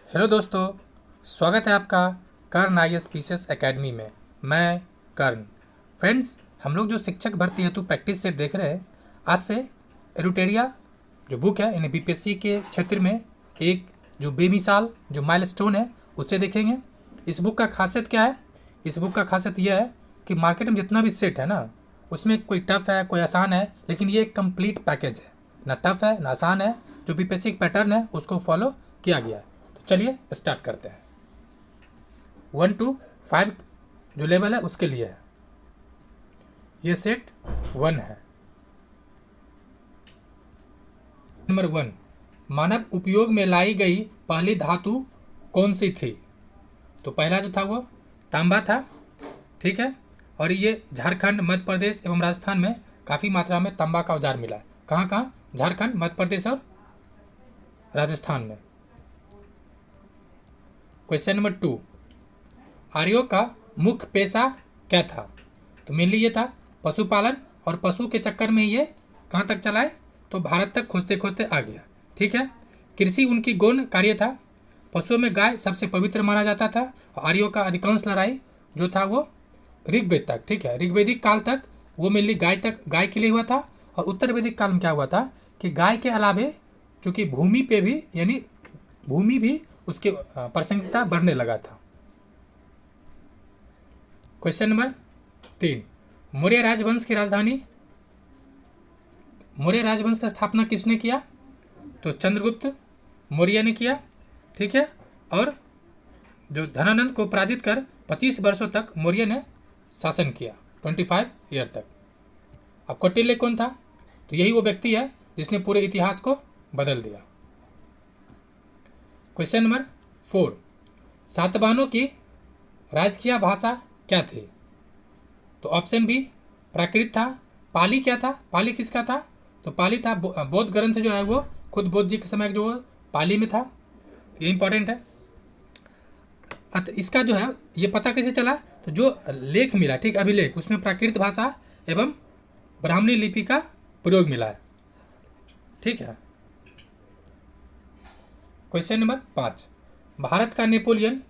Hello दोस्तों, स्वागत है आपका कर्ण IAS PCS एकेडमी में। मैं कर्ण। फ्रेंड्स, हम लोग जो शिक्षक भर्ती हेतु प्रैक्टिस सेट देख रहे हैं, आज से एरुटेरिया जो बुक है यानी BPSC के क्षेत्र में एक जो बेमिसाल जो माइलस्टोन है उससे देखेंगे। इस बुक का खासियत क्या है? इस बुक का खासियत यह है कि मार्केट में जितना भी सेट है ना, उसमें कोई टफ़ है कोई आसान है, लेकिन ये एक कंप्लीट पैकेज है। ना टफ़ है ना आसान है, जो BPSC पैटर्न है उसको फॉलो किया गया है। तो चलिए स्टार्ट करते हैं। 1 to 5 जो लेवल है उसके लिए है। ये सेट 1 है। नंबर 1, मानव उपयोग में लाई गई पहली धातु कौन सी थी? तो पहला जो था वो तांबा था, ठीक है। और ये झारखंड, मध्य प्रदेश एवं राजस्थान में काफ़ी मात्रा में तांबा का औजार मिला है। कहाँ कहाँ? झारखंड, मध्य प्रदेश और राजस्थान में। क्वेश्चन नंबर 2, आर्यों का मुख्य पेशा क्या था? तो मेनली ये था पशुपालन, और पशु के चक्कर में ये कहाँ तक चला है? तो भारत तक खोजते खोजते आ गया, ठीक है। कृषि उनकी गौण कार्य था। पशुओं में गाय सबसे पवित्र माना जाता था। और आर्यों का अधिकांश लड़ाई जो था वो ऋग्वेद तक, ठीक है, ऋग्वेदिक काल तक वो मेनली गाय के लिए हुआ था। और उत्तर वैदिक काल में क्या हुआ था कि गाय के अलावे चूँकि भूमि पे भी यानी भूमि भी उसके प्रासंगिकता बढ़ने लगा था। क्वेश्चन नंबर 3, मौर्य राजवंश की राजधानी, मौर्य राजवंश का स्थापना किसने किया? तो चंद्रगुप्त मौर्य ने किया, ठीक है। और जो धनानंद को पराजित कर 25 वर्षों तक मौर्य ने शासन किया, 25 ईयर तक। अब कौटिल्य कौन था? तो यही वो व्यक्ति है जिसने पूरे इतिहास को बदल दिया। क्वेश्चन नंबर 4, सातवाहनों की राजकीय भाषा क्या थी? तो ऑप्शन बी प्राकृत था। पाली क्या था? पाली किसका था? तो पाली था बौद्ध ग्रंथ जो है वो खुद बौद्ध जी के समय जो पाली में था। ये इंपॉर्टेंट है। इसका जो है ये पता कैसे चला? तो जो लेख मिला, ठीक, अभिलेख, उसमें प्राकृत भाषा एवं ब्राह्मणी लिपि का प्रयोग मिला है, ठीक है। क्वेश्चन नंबर 5, भारत का नेपोलियन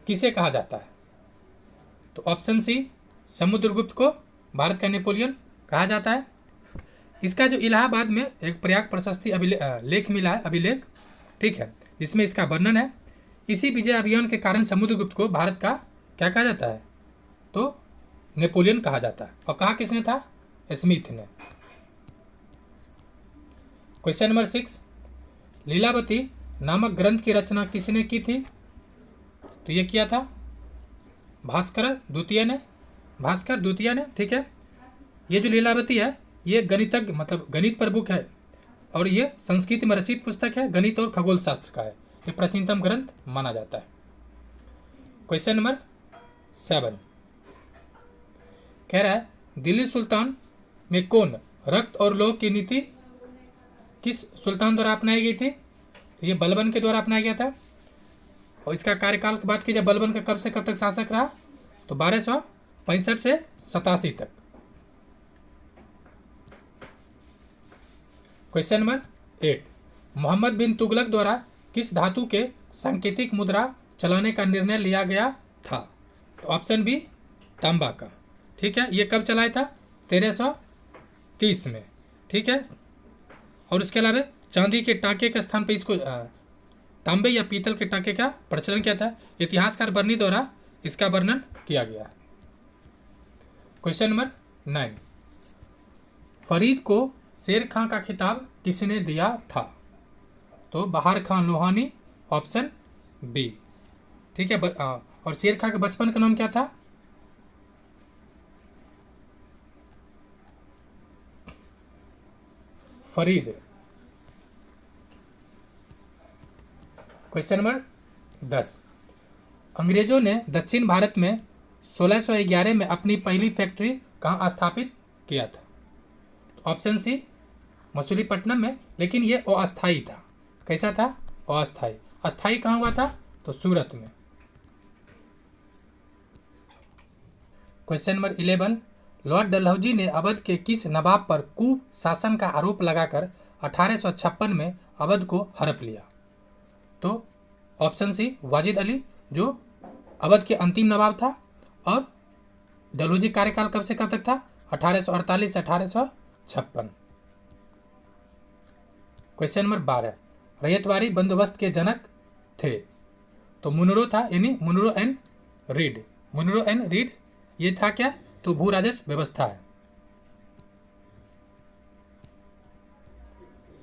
किसे कहा जाता है? तो ऑप्शन सी समुद्रगुप्त को भारत का नेपोलियन कहा जाता है। इसका जो इलाहाबाद में एक प्रयाग प्रशस्ति लेख मिला है, अभिलेख, ठीक है, जिसमें इसका वर्णन है। इसी विजय अभियान के कारण समुद्रगुप्त को भारत का क्या कहा जाता है? तो नेपोलियन कहा जाता है। और कहा किसने था? स्मिथ ने। क्वेश्चन नंबर 6, लीलावती नामक ग्रंथ की रचना किसने की थी? तो ये किया था भास्कर द्वितीय ने, ठीक है। ये जो लीलावती है ये गणितज्ञ मतलब गणित पर बुक है, और ये संस्कृत में रचित पुस्तक है, गणित और खगोल शास्त्र का है। ये प्राचीनतम ग्रंथ माना जाता है। क्वेश्चन नंबर 7 कह रहा है, दिल्ली सुल्तान में कौन रक्त और लौह की नीति किस सुल्तान द्वारा अपनाई गई थी? तो ये बलबन के द्वारा अपनाया गया था। और इसका कार्यकाल की बात की जाए, बलबन का कब से कब तक शासक रहा? तो 1265 से 87 तक। क्वेश्चन नंबर 8, मोहम्मद बिन तुगलक द्वारा किस धातु के सांकेतिक मुद्रा चलाने का निर्णय लिया गया था? तो ऑप्शन बी तांबा का, ठीक है। ये कब चलाया था? 1330 में, ठीक है। और उसके अलावा चांदी के टांके के स्थान पर इसको तांबे या पीतल के टांके का प्रचलन किया था। इतिहासकार बर्नी द्वारा इसका वर्णन किया गया। क्वेश्चन नंबर 9, फरीद को शेर खां का खिताब किसने दिया था? तो बहार खां लोहानी, ऑप्शन बी, ठीक है। और शेर खां के बचपन का नाम क्या था? फरीद। क्वेश्चन नंबर 10, अंग्रेजों ने दक्षिण भारत में 1611 में अपनी पहली फैक्ट्री कहाँ स्थापित किया था? तो ऑप्शन सी मसूलीपट्टनम में, लेकिन ये अस्थायी था। कैसा था? अस्थायी। अस्थायी कहाँ हुआ था? तो सूरत में। क्वेश्चन नंबर 11, लॉर्ड डलहौजी ने अवध के किस नवाब पर कुशासन का आरोप लगाकर 1856 में अवध को हड़प लिया? तो ऑप्शन सी वाजिद अली जो अवध के अंतिम नवाब था। और डलहौजी कार्यकाल कब से कब तक था? 1848 से 1856। क्वेश्चन नंबर 12, रैयतवाड़ी बंदोबस्त के जनक थे? तो मुनरो था, यानी Munro and Read. Munro and Read ये था क्या? तो भू राजस्व व्यवस्था है।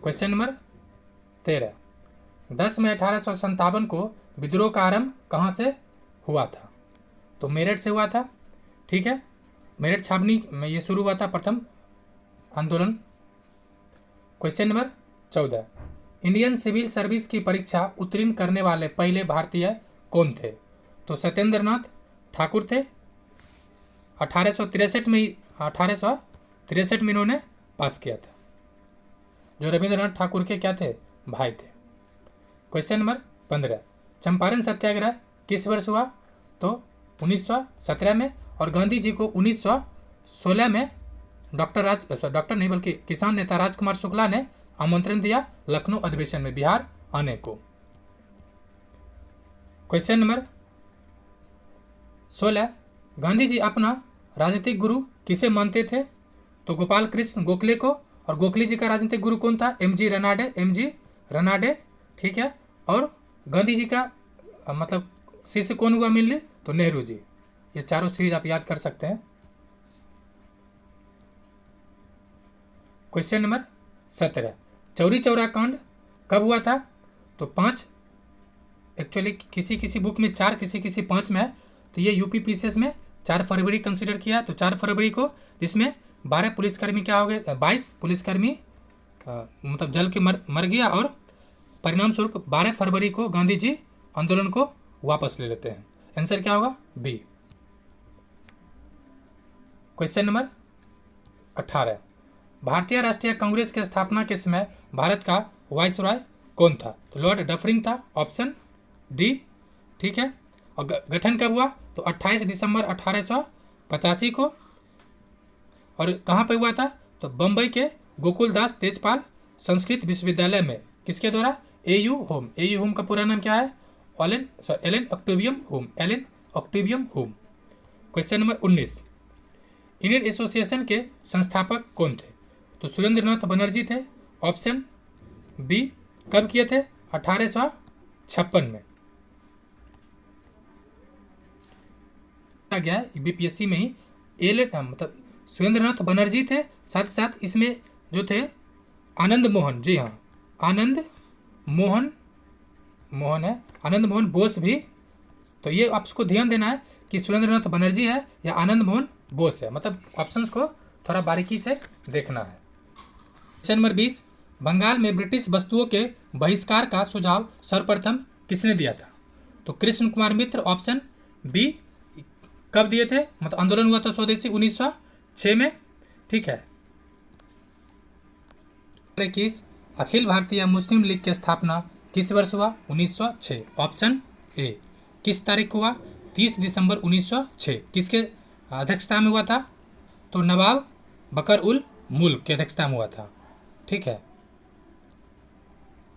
क्वेश्चन नंबर 13, 10 मई 1857 को विद्रोह का आरंभ कहाँ से हुआ था? तो मेरठ से हुआ था। ठीक है, मेरठ छावनी में ये शुरू हुआ था प्रथम आंदोलन। Question number 14, Indian civil service की परीक्षा उत्तीर्ण करने वाले पहले भारतीय कौन थे? तो सत्येंद्र नाथ ठाकुर थे। 1863 में इन्होंने पास किया था, जो रविंद्रनाथ ठाकुर के क्या थे? भाई थे। क्वेश्चन नंबर 15, चंपारण सत्याग्रह किस वर्ष हुआ? तो 1917 में। और गांधी जी को 1916 में डॉक्टर नहीं बल्कि किसान नेता राजकुमार शुक्ला ने आमंत्रण दिया लखनऊ अधिवेशन में बिहार आने को। क्वेश्चन नंबर 16, गांधी जी अपना राजनीतिक गुरु किसे मानते थे? तो गोपाल कृष्ण गोखले को। और गोखले जी का राजनीतिक गुरु कौन था? M G Ranade. ठीक है, और गांधी जी का मतलब शिष्य कौन हुआ मेनली? तो नेहरू जी। ये चारों सीरीज आप याद कर सकते हैं। क्वेश्चन नंबर 17, चौरी चौरा कांड कब हुआ था? तो 5, एक्चुअली किसी बुक में 4, किसी 5 में है। तो ये यूपी पीसीएस में 4 फरवरी कंसिडर किया। तो 4 फरवरी को, जिसमें 12 पुलिसकर्मी क्या हो गए? 22 पुलिसकर्मी मतलब जल के मर गया। और परिणाम स्वरूप 12 फरवरी को गांधी जी आंदोलन को वापस ले लेते हैं। आंसर क्या होगा? बी। क्वेश्चन नंबर 18, भारतीय राष्ट्रीय कांग्रेस की स्थापना के समय भारत का वाइसरॉय कौन था? तो लॉर्ड डफरिन था, ऑप्शन डी। ठीक है, और गठन कब हुआ? तो 28 दिसंबर 1885 को। और कहाँ पे हुआ था? तो बम्बई के गोकुलदास तेजपाल संस्कृत विश्वविद्यालय में। किसके द्वारा? एयू होम का पूरा नाम क्या है? Allan Octavian Hume. Question number 19, Indian Association के संस्थापक कौन थे? तो सुरेंद्रनाथ बनर्जी थे, ऑप्शन बी। कब किए थे? 1856 में। गया बीपीएससी में ही मतलब सुरेंद्रनाथ बनर्जी थे, साथ साथ इसमें जो थे आनंद मोहन, जी हाँ आनंद मोहन है, आनंद मोहन बोस भी। तो ये आपको ध्यान देना है कि सुरेंद्रनाथ बनर्जी है या आनंद मोहन बोस है, मतलब ऑप्शंस को थोड़ा बारीकी से देखना है। क्वेश्चन नंबर 20, बंगाल में ब्रिटिश वस्तुओं के बहिष्कार का सुझाव सर्वप्रथम किसने दिया था? तो कृष्ण कुमार मित्र, ऑप्शन बी। कब दिए थे? मतलब आंदोलन हुआ था स्वदेशी 1906 में। ठीक है। 21, अखिल भारतीय मुस्लिम लीग की स्थापना किस वर्ष हुआ? 1906, ऑप्शन ए। किस तारीख हुआ? 30 दिसंबर 1906। किसके अध्यक्षता में हुआ था? तो नवाब बकर उल मुल्क की अध्यक्षता में हुआ था। ठीक है।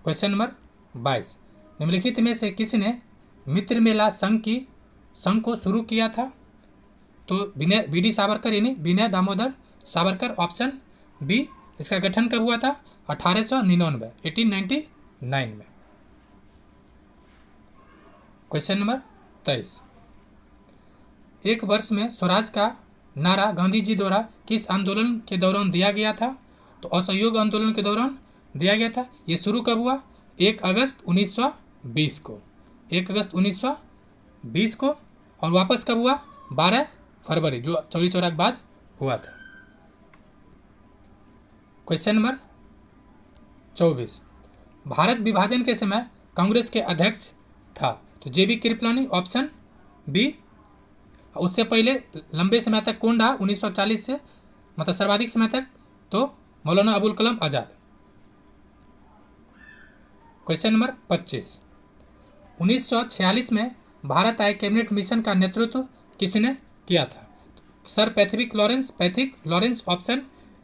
क्वेश्चन नंबर 22, निम्नलिखित में से किसने मित्र मेला संघ को शुरू किया था? तो बी.डी. सावरकर यानी विनय दामोदर सावरकर, ऑप्शन बी। इसका गठन कब हुआ था? 1899 में। क्वेश्चन नंबर 23, एक वर्ष में स्वराज का नारा गांधी जी द्वारा किस आंदोलन के दौरान दिया गया था? तो असहयोग आंदोलन के दौरान दिया गया था। ये शुरू कब हुआ? 1 अगस्त 1920 को। 1 अगस्त 1920 को। और वापस कब हुआ? 12 फरवरी, जो चौरी चौरा के बाद हुआ था। क्वेश्चन नंबर 24, भारत विभाजन के समय कांग्रेस के अध्यक्ष था? तो जे.बी. Kripalani, option B. उससे पहले लंबे समय तक कौन रहा? 1940 से मतलब सर्वाधिक समय तक तो मौलाना अबुल कलाम आज़ाद। क्वेश्चन नंबर 25, 1946 में भारत आए कैबिनेट मिशन का नेतृत्व किसने किया था? Sir Pethick Lawrence, option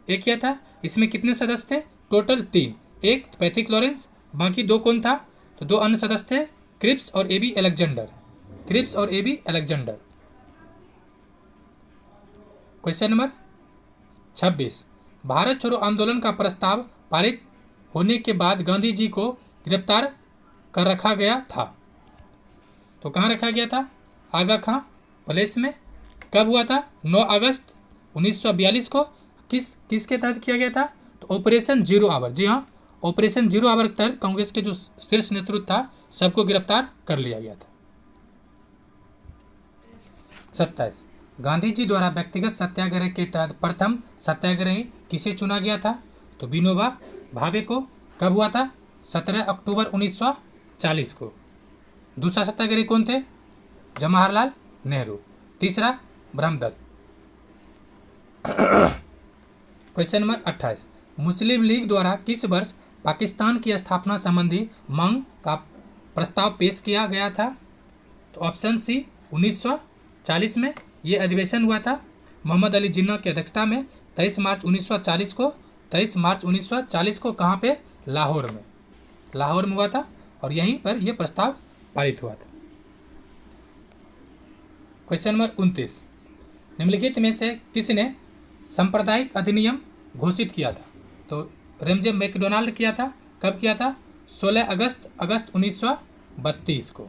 A किया था। इसमें कितने सदस्य थे? टोटल 3। एक पैथिक लॉरेंस, बाकी 2 कौन था? तो 2 अन्य सदस्य थे, क्रिप्स और एबी अलेक्जेंडर, क्रिप्स और एबी अलेक्जेंडर। क्वेश्चन नंबर 26, भारत छोड़ो आंदोलन का प्रस्ताव पारित होने के बाद गांधी जी को गिरफ्तार कर रखा गया था। तो कहाँ रखा गया था? आगा खां पैलेस में। कब हुआ था? 9 अगस्त 1942 को। किसके तहत किया गया था? तो ऑपरेशन जीरो आवर। जी हाँ, ऑपरेशन जीरो आवर के तहत कांग्रेस के जो शीर्ष नेतृत्व था सबको गिरफ्तार कर लिया गया था। 27, गांधी जी द्वारा व्यक्तिगत सत्याग्रह के तहत प्रथम सत्याग्रही किसे चुना गया था? तो विनोबा भावे को। कब हुआ था? 17 अक्टूबर 1940 को। दूसरा सत्याग्रही कौन थे? जवाहरलाल नेहरू। तीसरा ब्रह्मदत्त। क्वेश्चन नंबर 28, मुस्लिम लीग द्वारा किस वर्ष पाकिस्तान की स्थापना संबंधी मांग का प्रस्ताव पेश किया गया था? तो ऑप्शन सी 1940 में ये अधिवेशन हुआ था मोहम्मद अली जिन्ना की अध्यक्षता में 23 मार्च 1940 को। 23 मार्च 1940 को कहाँ पे? लाहौर में। लाहौर में हुआ था और यहीं पर यह प्रस्ताव पारित हुआ था। क्वेश्चन नंबर 29, निम्नलिखित में से किसने सांप्रदायिक अधिनियम घोषित किया था? तो रेमजे मैकडोनाल्ड किया था। कब किया था? 16 अगस्त 1932 को,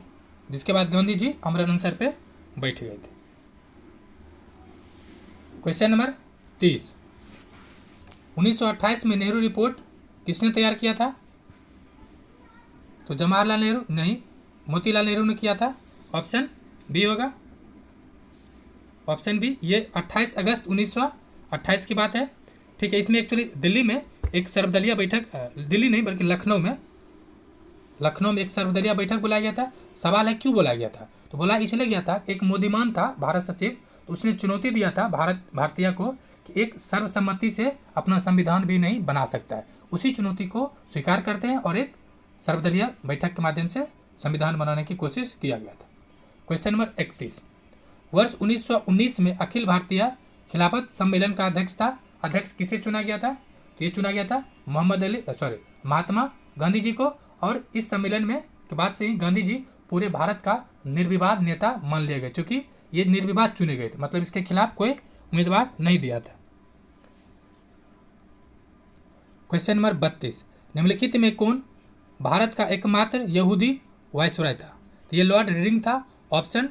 जिसके बाद गांधी जी अमर अनशन पे बैठ गए थे। क्वेश्चन नंबर 30, 1928 में नेहरू रिपोर्ट किसने तैयार किया था? तो जवाहरलाल नेहरू नहीं, मोतीलाल नेहरू ने किया था। ऑप्शन बी होगा, ऑप्शन बी। ये 28 अगस्त 1928 की बात है। ठीक है, इसमें एक्चुअली दिल्ली में एक सर्वदलीय बैठक, दिल्ली नहीं बल्कि लखनऊ में एक सर्वदलीय बैठक बुलाया गया था। सवाल है क्यों बुलाया गया था? तो बोला इसलिए गया था, एक मोदीमान था भारत सचिव, तो उसने चुनौती दिया था भारतीय को कि एक सर्वसम्मति से अपना संविधान भी नहीं बना सकता है। उसी चुनौती को स्वीकार करते हैं और एक सर्वदलीय बैठक के माध्यम से संविधान बनाने की कोशिश किया गया था। क्वेश्चन नंबर 31, वर्ष 1919 में अखिल भारतीय खिलाफत सम्मेलन का अध्यक्ष किसे चुना गया था? तो ये चुना गया था महात्मा गांधी जी को। और इस सम्मेलन में के बाद से ही गांधी जी पूरे भारत का निर्विवाद नेता मान लिए गए, क्योंकि ये निर्विवाद चुने गए थे, मतलब इसके खिलाफ कोई उम्मीदवार नहीं दिया था। क्वेश्चन नंबर 32, निम्नलिखित में कौन भारत का एकमात्र यहूदी वायसराय था? तो ये लॉर्ड रीडिंग था। Option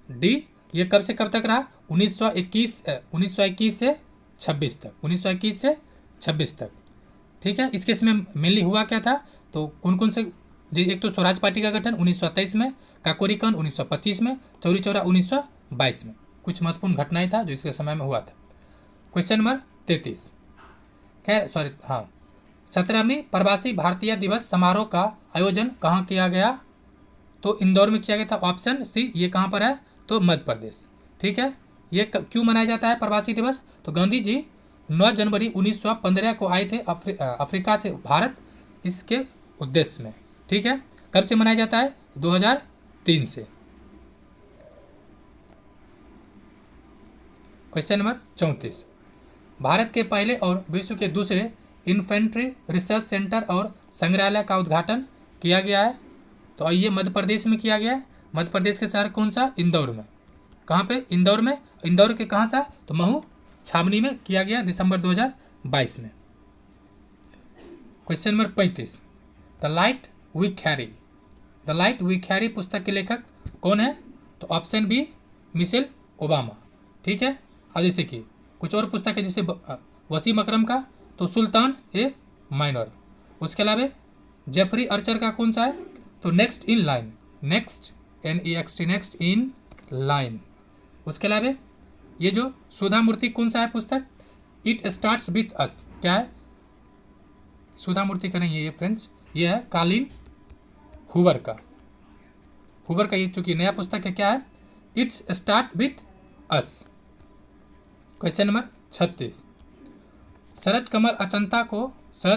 D. ये कब से कब तक रहा? 1921 से 26 तक, 1921 से 26 तक। ठीक है, इस केस में मेनली हुआ क्या था? तो कौन से, एक तो स्वराज पार्टी का गठन 1923 में, काकोरी कांड 1925 में, चौरी चौरा 1922 में। कुछ महत्वपूर्ण घटनाएं था जो इसके समय में हुआ था। क्वेश्चन नंबर 33, 17वीं प्रवासी भारतीय दिवस समारोह का आयोजन कहाँ किया गया? तो इंदौर में किया गया था। Option C. ये कहाँ पर है? तो मध्य प्रदेश। ठीक है, ये क्यों मनाया जाता है प्रवासी दिवस? तो गांधी जी 9 जनवरी 1915 को आए थे अफ्रीका से भारत, इसके उद्देश्य में। ठीक है, कब से मनाया जाता है? 2003 से। क्वेश्चन नंबर 34, भारत के पहले और विश्व के दूसरे इन्फेंट्री रिसर्च सेंटर और संग्रहालय का उद्घाटन किया गया है। तो ये मध्य प्रदेश में किया गया है। मध्य प्रदेश के शहर कौन सा? इंदौर में। कहाँ पे? इंदौर में। इंदौर के कहाँ सा? तो महू छावनी में किया गया दिसंबर 2022 में। Question number 35, the light we carry पुस्तक के लेखक कौन है? तो ऑप्शन बी मिशेल ओबामा। ठीक है, अब जैसे कि कुछ और पुस्तक है जैसे वसीम अकरम का तो सुल्तान ए माइनर। उसके अलावा जेफरी अर्चर का कौन सा है? तो next in line, next in line. उसके अलावा ये जो सुधा मूर्ति कौन सा है पुस्तक? It starts with us. क्या है? सुधा मूर्ति का नहीं है ये फ्रेंड्स, ये है कालीन हुवर का। ये चूंकि नया पुस्तक है, क्या है? It's start with us. Question number 36, शरद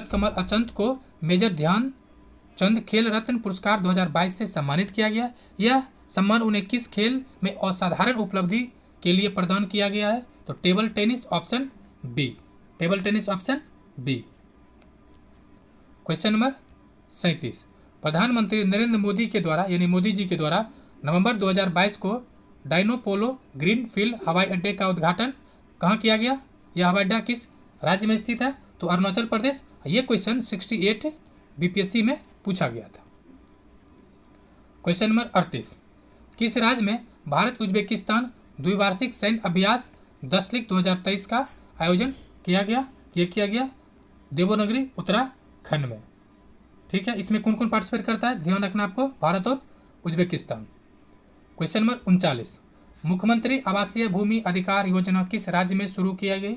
कमल अचंत को मेजर ध्यानचंद खेल रत्न पुरस्कार 2022 से सम्मानित किया गया। यह सम्मान उन्हें किस खेल में असाधारण उपलब्धि के लिए प्रदान किया गया है? तो table tennis. Option B. Question number 37, प्रधानमंत्री नरेंद्र मोदी के द्वारा यानी मोदी जी के द्वारा नवंबर 2022 को डायनोपोलो ग्रीन फील्ड हवाई अड्डे का उद्घाटन कहाँ किया गया? यह हवाई अड्डा किस राज्य में स्थित है? तो अरुणाचल प्रदेश। ये क्वेश्चन 68 बीपीएससी में पूछा गया था। क्वेश्चन नंबर 38, किस राज्य में भारत उज्बेकिस्तान द्विवार्षिक सैन्य अभ्यास 10/2023 का आयोजन किया गया? ये किया गया देवोनगरी उत्तराखंड में। ठीक है, इसमें कौन कौन पार्टिसिपेट करता है ध्यान रखना आपको, भारत और उज्बेकिस्तान। क्वेश्चन नंबर 39, मुख्यमंत्री आवासीय भूमि अधिकार योजना किस राज्य में शुरू किया गई?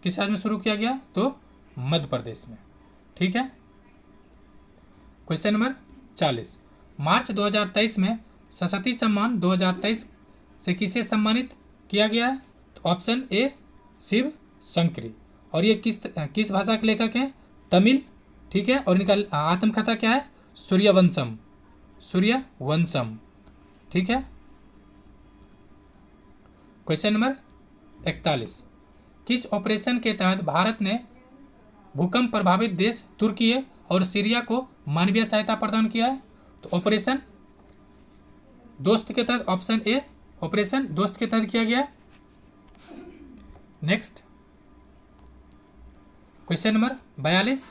किस राज्य में शुरू किया गया? तो मध्य प्रदेश में। ठीक है। क्वेश्चन नंबर 40, मार्च 2023 में सरस्वती सम्मान 2023 से किसे सम्मानित किया गया है? तो ऑप्शन ए शिव शंकरी। और ये किस भाषा के लेखक हैं? तमिल। ठीक है, और इनका आत्मकथा क्या है? सूर्यवंशम। सूर्यवंशम। ठीक है। क्वेश्चन नंबर 41, किस ऑपरेशन के तहत भारत ने भूकंप प्रभावित देश तुर्की और सीरिया को मानवीय सहायता प्रदान किया है? तो ऑपरेशन दोस्त के तहत, ऑप्शन ए ऑपरेशन दोस्त के तहत किया गया। नेक्स्ट क्वेश्चन नंबर 42,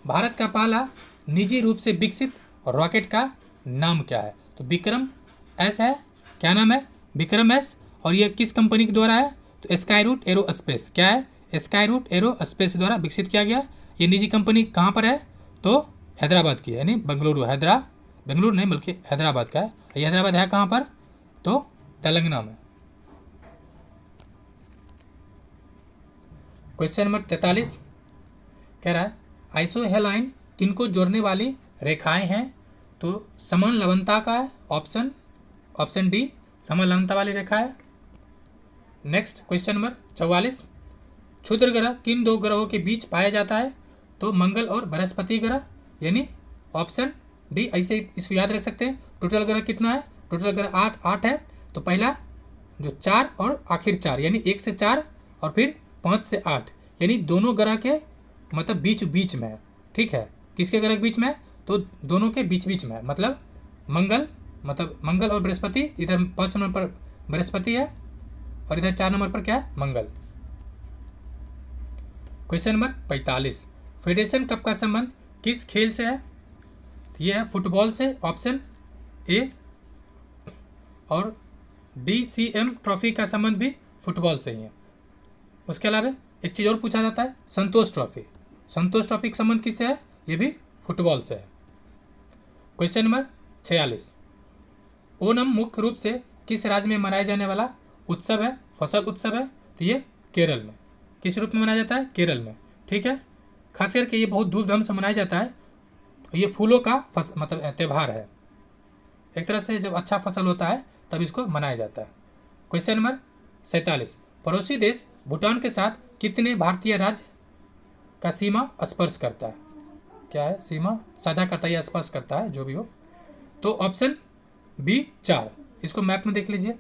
भारत का पहला निजी रूप से विकसित रॉकेट का नाम क्या है? तो विक्रम एस है। क्या नाम है? विक्रम एस। और ये किस कंपनी के द्वारा है? तो स्काईरूट एरोस्पेस। क्या है? स्काईरूट एरोस्पेस द्वारा विकसित किया गया। ये निजी कंपनी कहाँ पर है? तो हैदराबाद की है, यानी बेंगलुरु। बेंगलुरु नहीं बल्कि हैदराबाद का है। ये हैदराबाद है कहाँ पर? तो तेलंगाना में। क्वेश्चन नंबर 43 कह रहा है आइसोहेलाइन किनको जोड़ने वाली रेखाएं हैं? तो समान लवणता का है, ऑप्शन डी समान लवणता वाली रेखा है। नेक्स्ट क्वेश्चन नंबर 44, क्षुद्र ग्रह किन दो ग्रहों के बीच पाया जाता है? तो मंगल और बृहस्पति ग्रह, यानी ऑप्शन डी। ऐसे इसको याद रख सकते हैं। टोटल ग्रह कितना है? टोटल ग्रह 8 है। तो पहला जो 4 और आखिर 4, यानी 1 से 4 और फिर 5 से 8, यानी दोनों ग्रह के मतलब बीच में है। ठीक है, किसके ग्रह के बीच में है? तो दोनों के बीच में है। मतलब मंगल और बृहस्पति, इधर 5 नंबर पर बृहस्पति है और इधर 4 नंबर पर क्या है? मंगल। क्वेश्चन नंबर 45, फेडरेशन कप का संबंध किस खेल से है? यह है फुटबॉल से, ऑप्शन ए। और DCM ट्रॉफी का संबंध भी फुटबॉल से ही है। उसके अलावा एक चीज़ और पूछा जाता है, संतोष ट्रॉफी का संबंध किससे है? ये भी फुटबॉल से है। क्वेश्चन नंबर 46, ओणम मुख्य रूप से किस राज्य में मनाया जाने वाला उत्सव है? फसल उत्सव है। तो ये केरल में। किस रूप में मनाया जाता है? केरल में। ठीक है, खास करके ये बहुत धूमधाम से मनाया जाता है। ये फूलों का मतलब त्यौहार है। एक तरह से जब अच्छा फसल होता है तब इसको मनाया जाता है। क्वेश्चन नंबर 47, पड़ोसी देश भूटान के साथ कितने भारतीय राज्य का सीमा स्पर्श करता है? क्या है? सीमा साझा करता है या स्पर्श करता है, जो भी हो। तो ऑप्शन बी 4। इसको मैप में देख लीजिए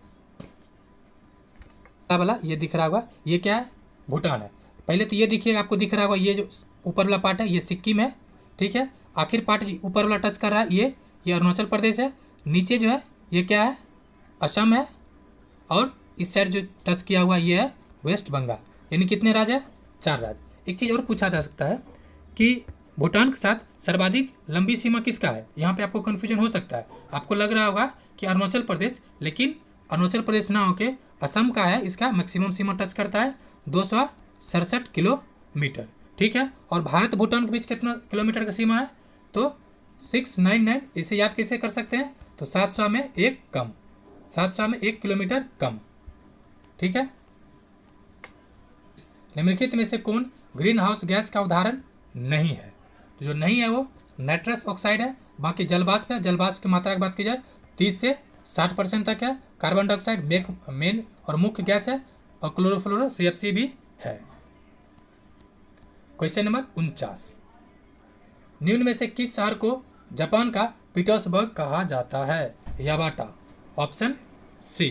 वाला, ये दिख रहा होगा, ये क्या है? भूटान है। पहले तो ये दिखिएगा, आपको दिख रहा होगा ये जो ऊपर वाला पार्ट है ये सिक्किम है। ठीक है, आखिर पार्ट ऊपर वाला टच कर रहा है ये अरुणाचल प्रदेश है। नीचे जो है ये क्या है? असम है। और इस साइड जो टच किया हुआ ये है वेस्ट बंगाल। यानी कितने राज्य है? 4 राज्य। एक चीज़ और पूछा जा सकता है कि भूटान के साथ सर्वाधिक लंबी सीमा किसका है? यहाँ पे आपको कन्फ्यूजन हो सकता है। आपको लग रहा होगा कि अरुणाचल प्रदेश, लेकिन अरुणाचल प्रदेश ना होके असम का है। इसका मैक्सिमम सीमा टच करता है 267 किलोमीटर। ठीक है, और भारत भूटान के बीच कितना किलोमीटर का सीमा है? तो 699। इसे याद कैसे कर सकते हैं? तो 700 में 1 कम, 700 में 1 किलोमीटर कम। ठीक है, निम्नलिखित में से कौन ग्रीन हाउस गैस का उदाहरण नहीं है? तो जो नहीं है वो नाइट्रस ऑक्साइड है। बाकी जलवाष्प है। जलवाष्प की मात्रा की बात की जाए 30 से 60% तक है। कार्बन डाइऑक्साइड मेन और मुख्य गैस है। और क्लोरोफ्लोरो CFC भी है। क्वेश्चन नंबर 49, निम्न में से किस शहर को जापान का पीटर्सबर्ग कहा जाता है? याबाटा, ऑप्शन सी।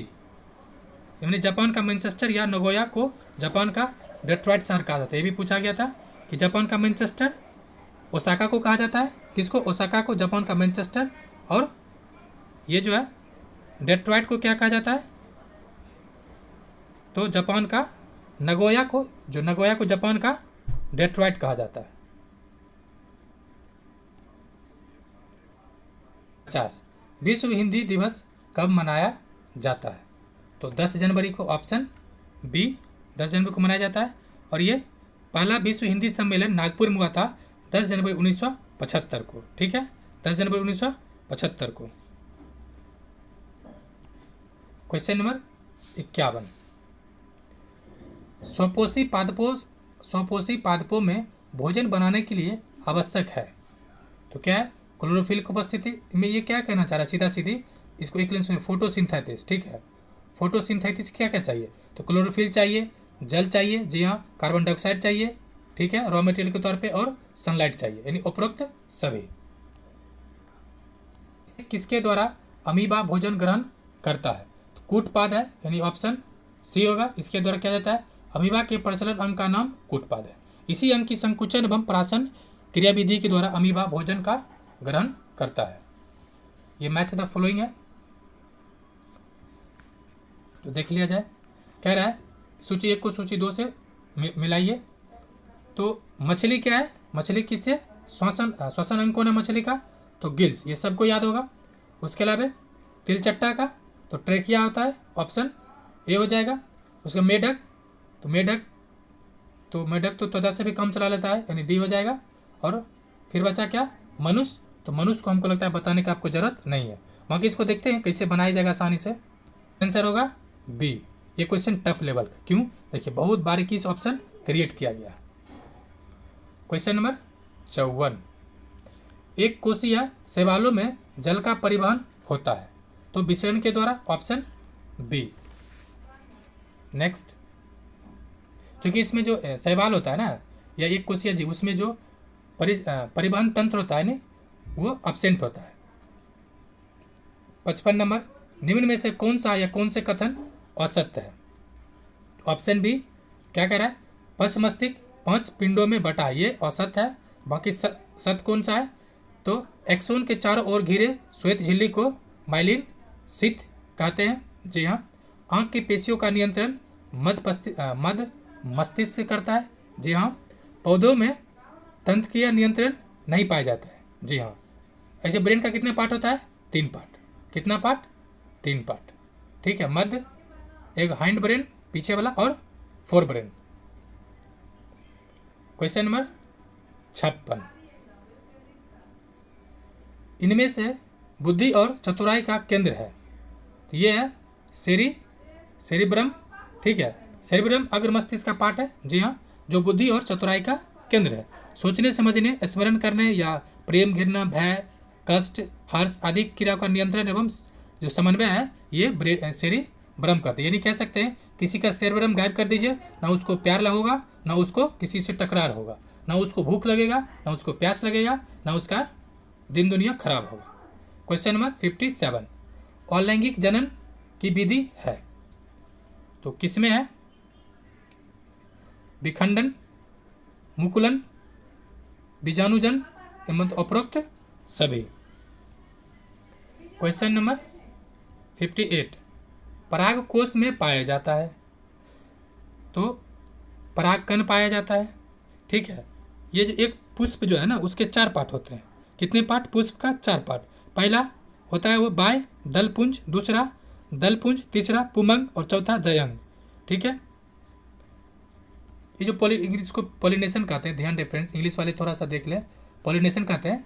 यानी जापान का मैनचेस्टर या नगोया को जापान का डेट्रॉइट शहर कहा जाता है। ये भी पूछा गया था कि जापान का मैनचेस्टर ओसाका को कहा जाता है किसको? ओसाका को, जापान का मैनचेस्टर, और ये जो है डेट्रॉइट को क्या कहा जाता है? तो जापान का नगोया को, जो नगोया को जापान का डेट्रॉइट कहा जाता है। 50 विश्व हिंदी दिवस कब मनाया जाता है? तो 10 जनवरी को, ऑप्शन बी 10 जनवरी को मनाया जाता है। और ये पहला विश्व हिंदी सम्मेलन नागपुर में हुआ था 10 जनवरी 1975 को। ठीक है, 10 जनवरी 1975 को। क्वेश्चन नंबर 51, स्वपोषी पादपों में भोजन बनाने के लिए आवश्यक है, तो क्या है? क्लोरोफिल की उपस्थिति में। ये क्या कहना चाह रहा है? सीधा सीधी इसको एक लाइन में फोटोसिंथेसिस। ठीक है, फोटोसिंथेसिस क्या क्या चाहिए? तो क्लोरोफिल चाहिए, जल चाहिए, जी हाँ, कार्बन डाइऑक्साइड चाहिए, ठीक है, रॉ मटेरियल के तौर पे, और सनलाइट चाहिए, यानी उपरोक्त सभी। किसके द्वारा अमीबा भोजन ग्रहण करता है? तो कूटपाद है, यानी ऑप्शन सी होगा। इसके द्वारा क्या जाता है? अमीबा के प्रचलन अंग का नाम कूटपाद है। इसी अंग की संकुचन एवं प्राशन क्रियाविधि के द्वारा अमीबा भोजन का ग्रहण करता है। ये मैच द फॉलोइंग है, तो देख लिया जाए। कह रहा है सूची 1 को सूची 2 से मिलाइए। तो मछली क्या है? मछली किससे? श्वसन अंग कौन है मछली का? तो गिल्स, ये सबको याद होगा। उसके अलावा तिलचट्टा का तो ट्रेकिया होता है, ऑप्शन ए हो जाएगा। उसका मेढक तो मेढक तो त्वचा से भी कम चला लेता है, यानी डी हो जाएगा। और फिर बचा क्या? मनुष्य, तो मनुष्य को हमको लगता है बताने की आपको जरूरत नहीं है। बाकी इसको देखते हैं कैसे बनाया जाएगा आसानी से। आंसर होगा बी। ये क्वेश्चन टफ लेवल का, क्यों? देखिए बहुत बारीकी से ऑप्शन क्रिएट किया गया। क्वेश्चन नंबर 54, एक कोशिया शैवालों में जल का परिवहन होता है, तो विसरण के द्वारा, ऑप्शन बी। नेक्स्ट, क्योंकि इसमें जो शैवाल होता है ना, या एक कोशिया जीव, उसमें जो परिवहन तंत्र होता है ना, वो एब्सेंट होता है। 55 नंबर, निम्न में से कौन सा या कौन से कथन असत्य है? ऑप्शन बी क्या कह रहा है? पश्च मस्तिष्क 5 पिंडों में बटा, ये असत्य है। बाकी सत्य कौन सा है? तो एक्सोन के चारों ओर घिरे श्वेत झिल्ली को माइलिन शीथ कहते हैं, जी हाँ। आँख की पेशियों का नियंत्रण मध्य मस्तिष्क से करता है, जी हाँ। पौधों में तंत्रिका नियंत्रण नहीं पाया जाता है, जी हाँ। ऐसे ब्रेन का कितने पार्ट होता है? 3 पार्ट। कितना पार्ट? 3 पार्ट, ठीक है। मध्य, एक हाइंड ब्रेन पीछे वाला, और फोर ब्रेन। क्वेश्चन नंबर 56, इनमें से बुद्धि और चतुराई का केंद्र है, तो ये है सेरिब्रम, ठीक है। सेरिब्रम अग्र मस्तिष्क का पार्ट है, जी हाँ, जो बुद्धि और चतुराई का केंद्र है। सोचने समझने, स्मरण करने या प्रेम, घृणा, भय, कष्ट, हर्ष आदि क्रिया का नियंत्रण एवं जो समन्वय है, ये सेरिब्रम करते हैं। यानी कह सकते हैं किसी का सेरिब्रम गायब कर दीजिए, ना उसको प्यार लगेगा, ना उसको किसी से टकरार होगा, ना उसको भूख लगेगा, ना उसको प्यास लगेगा, ना उसका दिन दुनिया खराब होगा। क्वेश्चन नंबर 57, अलैंगिक जनन की विधि है, तो किसमें है? विखंडन, मुकुलन, बीजाणुजन, उपरोक्त सभी। क्वेश्चन नंबर 58, पराग कोश में पाया जाता है, तो परागकण पाया जाता है, ठीक है। ये जो एक पुष्प जो है ना, उसके 4 पार्ट होते हैं। कितने पार्ट? पुष्प का 4 पार्ट। पहला होता है वो बाय दलपुंज, दूसरा दलपुंज, तीसरा पुमंग, और चौथा जयंग, ठीक है। ये जो इंग्लिश को पॉलिनेशन कहते हैं, ध्यान रेफरेंस इंग्लिश वाले थोड़ा सा देख ले, पॉलिनेशन कहते हैं।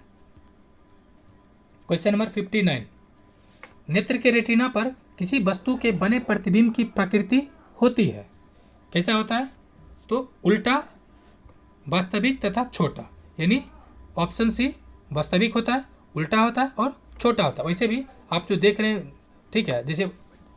क्वेश्चन नंबर 59, नेत्र के रेटिना पर किसी वस्तु के बने प्रतिबिंब की प्रकृति होती है, कैसा होता है? तो उल्टा, वास्तविक तथा छोटा, यानी ऑप्शन सी वास्तविक होता है, उल्टा होता है और छोटा होता है। वैसे भी आप जो देख रहे हैं, ठीक है, जैसे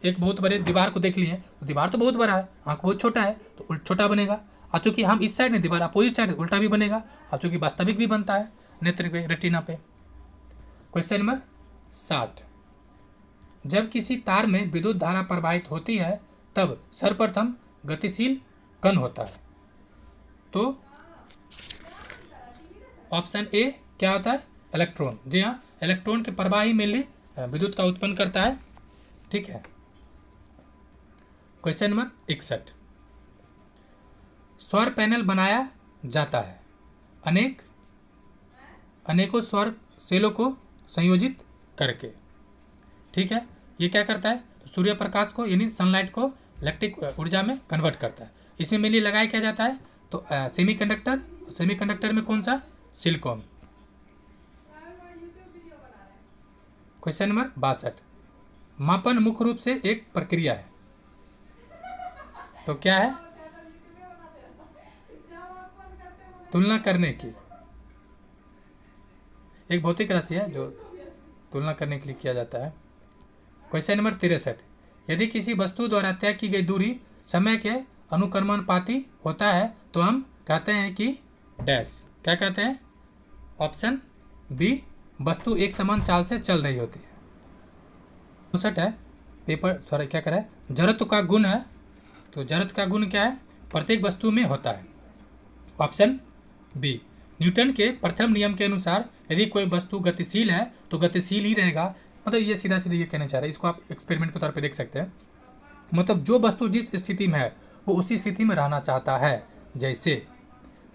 एक बहुत बड़े दीवार को देख लिए, तो दीवार तो बहुत बड़ा है, आँख बहुत छोटा है, तो छोटा बनेगा। और चूँकि हम इस साइड में दीवार अपोजिट साइड उल्टा भी बनेगा, और चूँकि वास्तविक भी बनता है नेत्र पे, रेटिना पे। क्वेश्चन नंबर 60, जब किसी तार में विद्युत धारा प्रवाहित होती है तब सर्वप्रथम गतिशील कण होता है, तो ऑप्शन ए क्या होता है? इलेक्ट्रॉन। जी हाँ, इलेक्ट्रॉन के प्रवाह ही मेनली विद्युत का उत्पन्न करता है। ठीक है। क्वेश्चन नंबर 61, सौर पैनल बनाया जाता है अनेकों सौर सेलों को संयोजित करके। ठीक है। ये क्या करता है, सूर्य प्रकाश को यानी सनलाइट को इलेक्ट्रिक ऊर्जा में कन्वर्ट करता है। इसमें मेनली लगाया क्या जाता है, तो सेमीकंडक्टर में कौन सा, सिलिकॉन। क्वेश्चन नंबर 62, मापन मुख्य रूप से एक प्रक्रिया है, तो क्या है, तुलना करने की। एक भौतिक राशि है जो तुलना करने के लिए किया जाता है। क्वेश्चन नंबर 63, यदि किसी वस्तु द्वारा तय की गई दूरी समय के अनुक्रमानुपाती होता है तो हम कहते हैं कि डैश। क्या कहते हैं, ऑप्शन बी, वस्तु एक समान चाल से चल रही होती है। 64 है, पेपर सॉरी क्या करा है, जड़त्व का गुण है, तो जड़त्व का गुण क्या है, प्रत्येक वस्तु में होता है। ऑप्शन बी, न्यूटन के प्रथम नियम के अनुसार यदि कोई वस्तु गतिशील है तो गतिशील ही रहेगा। मतलब ये सीधा सीधा ये कहना चाह रहे हैं, इसको आप एक्सपेरिमेंट के तौर पे देख सकते हैं। मतलब जो वस्तु जिस स्थिति में है वो उसी स्थिति में रहना चाहता है। जैसे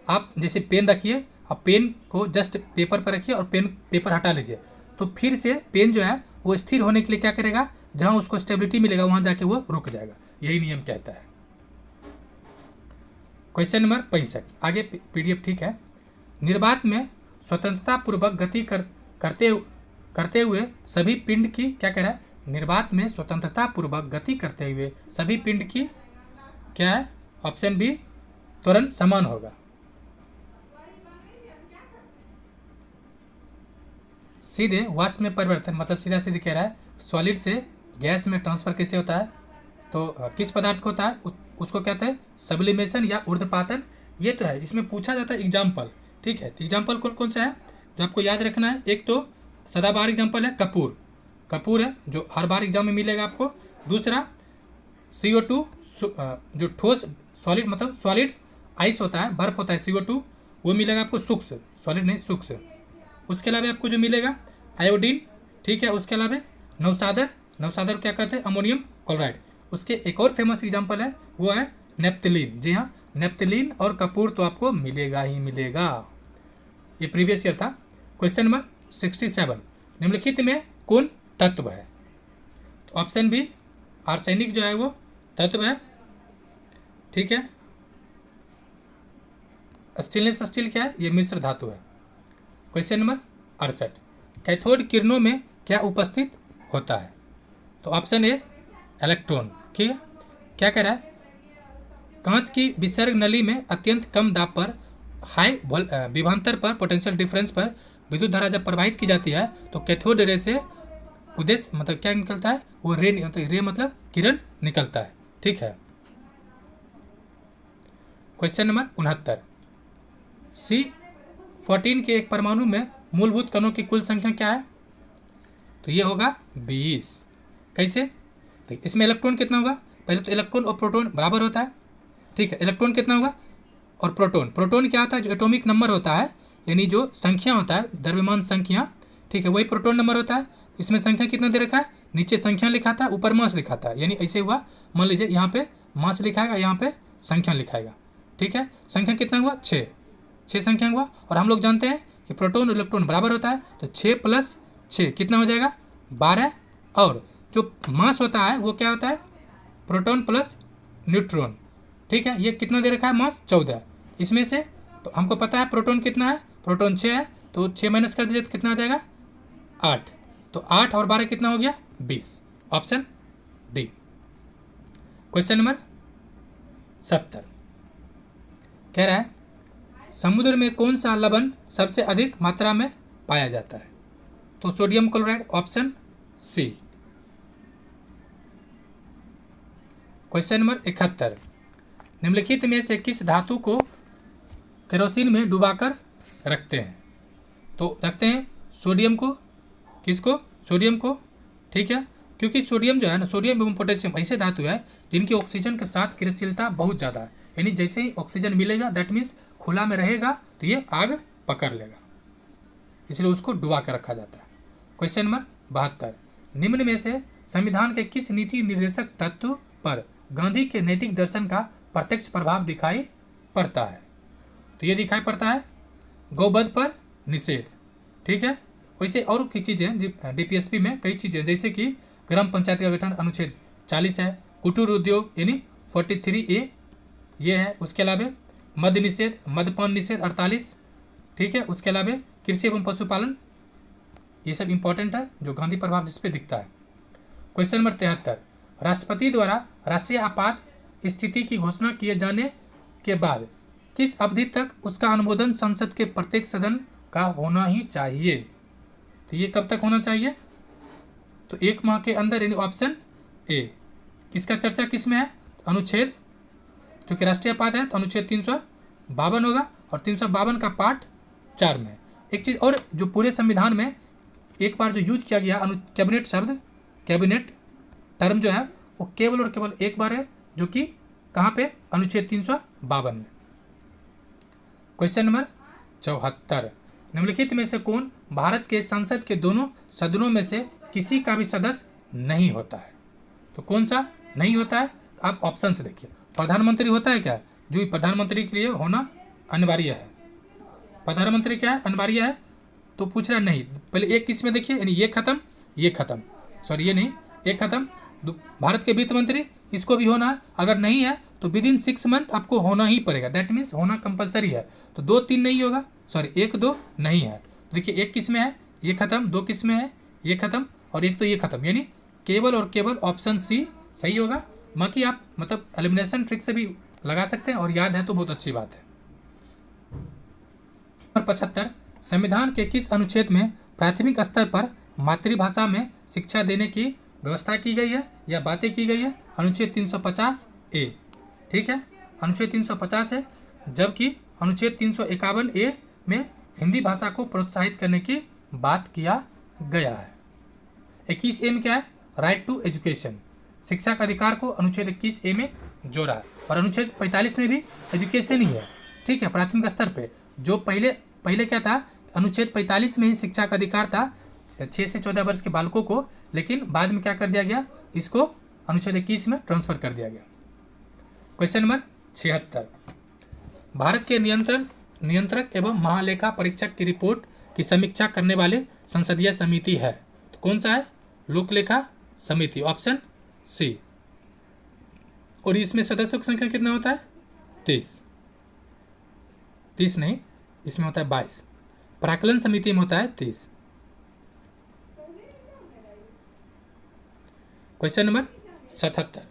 आप जैसे पेन रखिए, अब पेन को जस्ट पेपर पर रखिए और पेपर हटा लीजिए, तो फिर से पेन जो है वो स्थिर होने के लिए क्या करेगा, जहाँ उसको स्टेबिलिटी मिलेगा वहाँ जाके वो रुक जाएगा। यही नियम कहता है। क्वेश्चन नंबर 65, आगे पीडीएफ ठीक है। निर्वात में स्वतंत्रता पूर्वक गति करते हुए सभी पिंड की, क्या कह रहा है, निर्वात में स्वतंत्रता पूर्वक गति करते हुए सभी पिंड की क्या है, ऑप्शन बी, त्वरण समान होगा। सीधे वाष्प में परिवर्तन, मतलब सीधा सीधे कह रहा है सॉलिड से गैस में ट्रांसफर कैसे होता है, तो किस पदार्थ को होता है, उसको कहते हैं सब्लिमेशन या ऊर्ध्वपातन। ये तो है, इसमें पूछा जाता है एग्जाम्पल। ठीक है, एग्जाम्पल कौन कौन सा है जो आपको याद रखना है। एक तो सदाबहार एग्जाम्पल है कपूर है, जो हर बार एग्जाम में मिलेगा आपको। दूसरा CO2, जो ठोस सॉलिड, मतलब सॉलिड आइस होता है, बर्फ होता है, CO2 वो मिलेगा आपको, सूक्ष्म सॉलिड नहीं सूक्ष्म। उसके अलावा आपको जो मिलेगा आयोडीन। ठीक है, उसके अलावा नवसादर क्या कहते हैं, अमोनियम क्लोराइड। उसके एक और फेमस एग्जाम्पल है वो है नेप्थलीन। जी हाँ, नेप्थलीन और कपूर तो आपको मिलेगा ही मिलेगा। ये प्रीवियस ईयर था। क्वेश्चन नंबर 67, निम्नलिखित में कौन तत्व है, तो ऑप्शन बी, आर्सेनिक जो है वो तत्व है। ठीक है। स्टेनलेस स्टील क्या है, ये मिश्र धातु है। क्वेश्चन नंबर 68, कैथोड किरणों में क्या उपस्थित होता है, तो ऑप्शन ए, इलेक्ट्रॉन। ठीक है। क्या कह रहा है, कांच की विसर्ग नली में अत्यंत कम दाब पर हाई विभवांतर पर पोटेंशियल डिफरेंस पर विद्युत धारा जब प्रवाहित की जाती है तो कैथोड रे से उद्देश्य मतलब क्या निकलता है, वो रे मतलब किरण निकलता है। ठीक है। क्वेश्चन नंबर 69, C14 के एक परमाणु में मूलभूत कणों की कुल संख्या क्या है, तो ये होगा 20। कैसे, तो इसमें इलेक्ट्रॉन कितना होगा, पहले तो इलेक्ट्रॉन और प्रोटॉन बराबर होता है। ठीक है, इलेक्ट्रॉन कितना होगा और प्रोटॉन क्या होता है, जो एटॉमिक नंबर होता है, यानी जो संख्या होता है, द्रव्यमान संख्या। ठीक है, वही प्रोटॉन नंबर होता है। इसमें संख्या कितना दे रखा है, नीचे संख्या लिखा था, ऊपर मास लिखा था, यानी ऐसे हुआ, मान लीजिए यहाँ पे मास लिखाएगा, यहाँ पे संख्या लिखाएगा। ठीक है, संख्या कितना हुआ, 6 संख्या हुआ। और हम लोग जानते हैं कि प्रोटॉन और इलेक्ट्रॉन बराबर होता है, तो 6 + 6 कितना हो जाएगा, 12। और जो मास होता है वो क्या होता है, प्रोटॉन प्लस न्यूट्रॉन। ठीक है, ये कितना दे रखा है, मास 14। इसमें से हमको पता है प्रोटॉन कितना है, प्रोटॉन 6 है, तो 6 माइनस कर दीजिए तो कितना आ जाएगा, 8। तो 8 और 12 कितना हो गया, 20। Option D. क्वेश्चन नंबर 70 कह रहा है, समुद्र में कौन सा लवण सबसे अधिक मात्रा में पाया जाता है, तो sodium chloride. Option C. Question number 71, निम्नलिखित में से किस धातु को केरोसिन में डुबाकर रखते हैं, तो रखते हैं सोडियम को। किसको, सोडियम को। ठीक है, क्योंकि सोडियम जो है ना, सोडियम एवं पोटेशियम ऐसे धातु है जिनकी ऑक्सीजन के साथ क्रियाशीलता बहुत ज़्यादा है, यानी जैसे ही ऑक्सीजन मिलेगा दैट मीन्स खुला में रहेगा तो ये आग पकड़ लेगा। इसलिए उसको डुबा कर रखा जाता है। क्वेश्चन नंबर 72, निम्न में से संविधान के किस नीति निर्देशक तत्व पर गांधी के नैतिक दर्शन का प्रत्यक्ष प्रभाव दिखाई पड़ता है? तो ये दिखाई पड़ता है गौवध पर निषेध। ठीक है, वैसे और की चीज़ें डीपीएसपी में कई चीज़ें, जैसे कि ग्राम पंचायत का गठन अनुच्छेद 40 है, कुटीर उद्योग यानी 43A ये है, उसके अलावा मद्य निषेध, मद्यपान निषेध 48, ठीक है, उसके अलावा कृषि एवं पशुपालन, ये सब इंपॉर्टेंट है जो गांधी प्रभाव जिस पे दिखता है। क्वेश्चन नंबर 73, राष्ट्रपति द्वारा राष्ट्रीय आपात स्थिति की घोषणा किए जाने के बाद किस अवधि तक उसका अनुमोदन संसद के प्रत्येक सदन का होना ही चाहिए? तो ये कब तक होना चाहिए? तो 1 माह के अंदर, यानी ऑप्शन ए। इसका चर्चा किस में है? अनुच्छेद, क्योंकि राष्ट्रीय आपात है तो अनुच्छेद 352 होगा, और 352 का पार्ट 4 में। एक चीज़ और, जो पूरे संविधान में एक बार जो यूज किया गया कैबिनेट शब्द, कैबिनेट टर्म जो है वो केवल और केवल एक बार है, जो कि कहाँ पे? अनुच्छेद 352 में। क्वेश्चन नंबर 74, निम्नलिखित में से कौन भारत के संसद के दोनों सदनों में से किसी का भी सदस्य नहीं होता है? तो कौन सा नहीं होता है? आप ऑप्शन से देखिए। प्रधानमंत्री होता है क्या? जो प्रधानमंत्री के लिए होना अनिवार्य है। प्रधानमंत्री क्या है? अनिवार्य है, तो पूछ रहा नहीं। पहले एक किस में देखिए, यानी ये खत्म, ये खत्म, सॉरी ये नहीं, एक खत्म। भारत के वित्त मंत्री, इसको भी होना है। अगर नहीं है तो विद इन 6 मंथ आपको होना ही पड़ेगा, दैट मीन्स होना कंपलसरी है। तो 2 3 नहीं होगा, सॉरी 1 2 नहीं है। देखिए एक किस में है? ये खत्म, 2 किस में है? ये खत्म, और एक तो ये खत्म, यानी केवल और केवल ऑप्शन सी सही होगा। बाकी आप मतलब एलिमिनेशन ट्रिक से भी लगा सकते हैं, और याद है तो बहुत अच्छी बात है। 75, संविधान के किस अनुच्छेद में प्राथमिक स्तर पर मातृभाषा में शिक्षा देने की व्यवस्था की गई है या बातें की गई है? अनुच्छेद 350A, ठीक है, अनुच्छेद 350 है, जबकि अनुच्छेद 351A में हिंदी भाषा को प्रोत्साहित करने की बात किया गया है। 21A में क्या है? राइट टू एजुकेशन, शिक्षा का अधिकार को अनुच्छेद 21A में जोड़ा है, और अनुच्छेद 45 में भी एजुकेशन ही है, ठीक है, प्राथमिक स्तर पे। जो पहले क्या था? अनुच्छेद 45 में ही शिक्षा का अधिकार था 6 से 14 वर्ष के बालकों को, लेकिन बाद में क्या कर दिया गया? इसको अनुच्छेद 21 में ट्रांसफर कर दिया गया। क्वेश्चन नंबर 76, भारत के नियंत्रक एवं महालेखा परीक्षक की रिपोर्ट की समीक्षा करने वाले संसदीय समिति है, तो कौन सा है? लोक लेखा समिति, ऑप्शन सी। और इसमें सदस्यों की संख्या कितना होता है? 30 नहीं, इसमें होता है 22। प्राक्कलन समिति में होता है 30। क्वेश्चन नंबर 77,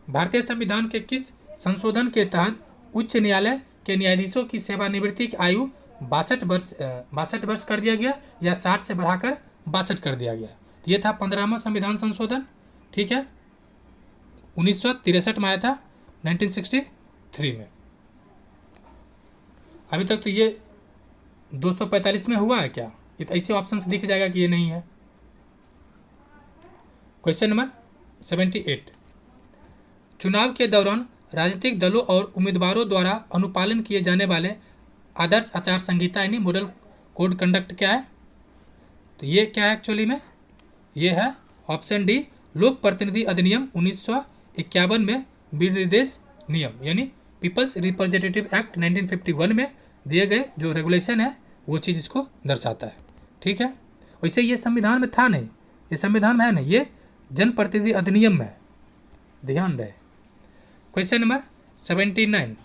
भारतीय संविधान के किस संशोधन के तहत उच्च न्यायालय के न्यायाधीशों की सेवानिवृत्ति की आयु 62 वर्ष कर दिया गया या 60 से बढ़ाकर 62 कर दिया गया? तो ये था 15वां संविधान संशोधन, ठीक है, 1963 में आया था, 1963 में। अभी तक तो ये 245 में हुआ है क्या? ये तो ऐसे ऑप्शन से दिख जाएगा कि ये नहीं है। क्वेश्चन नंबर 78, चुनाव के दौरान राजनीतिक दलों और उम्मीदवारों द्वारा अनुपालन किए जाने वाले आदर्श आचार संहिता यानी मॉडल कोड कंडक्ट क्या है? तो ये क्या है एक्चुअली में? ये है ऑप्शन डी, लोक प्रतिनिधि अधिनियम 1951 में विनिर्देश नियम यानी पीपल्स रिप्रेजेंटेटिव एक्ट 1951 में दिए गए जो रेगुलेशन है वो चीज़ इसको दर्शाता है, ठीक है। वैसे ये संविधान में था नहीं, ये संविधान में है नहीं, ये जनप्रतिनिधि अधिनियम में है, ध्यान रहे। क्वेश्चन नंबर 79,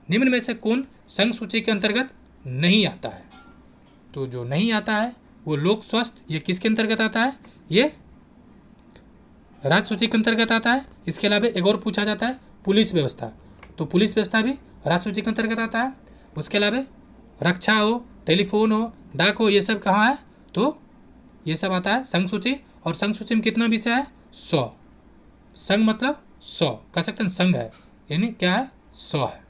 निम्न में से कौन संघ सूची के अंतर्गत नहीं आता है? तो जो नहीं आता है वो लोक स्वास्थ्य, ये किसके अंतर्गत आता है? ये राज्य सूची के अंतर्गत आता है। इसके अलावा एक और पूछा जाता है पुलिस व्यवस्था, तो पुलिस व्यवस्था भी राज्य सूची के अंतर्गत आता है। उसके अलावा रक्षा हो, टेलीफोन हो, डाक हो, ये सब कहाँ है? तो ये सब आता है संघ सूची। और संघ सूची में कितना विषय है? 100। संघ मतलब 100 कह सकते हैं, संघ है यानी क्या है? 100 है।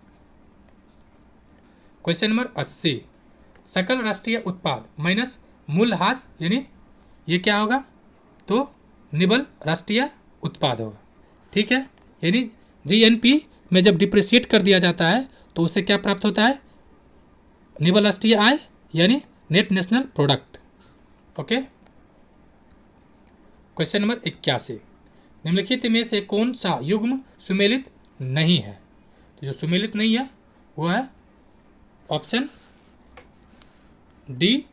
क्वेश्चन नंबर 80, सकल राष्ट्रीय उत्पाद माइनस मूल्यह्रास यानी ये क्या होगा? तो निबल राष्ट्रीय उत्पाद होगा, ठीक है। यानी जीएनपी में जब डिप्रिशिएट कर दिया जाता है तो उससे क्या प्राप्त होता है? निबल राष्ट्रीय आय यानी net national product, okay. Question number 81, निम्नलिखित में से कौन सा युग्म सुमेलित नहीं है? तो जो सुमेलित नहीं है वो है ऑप्शन डी,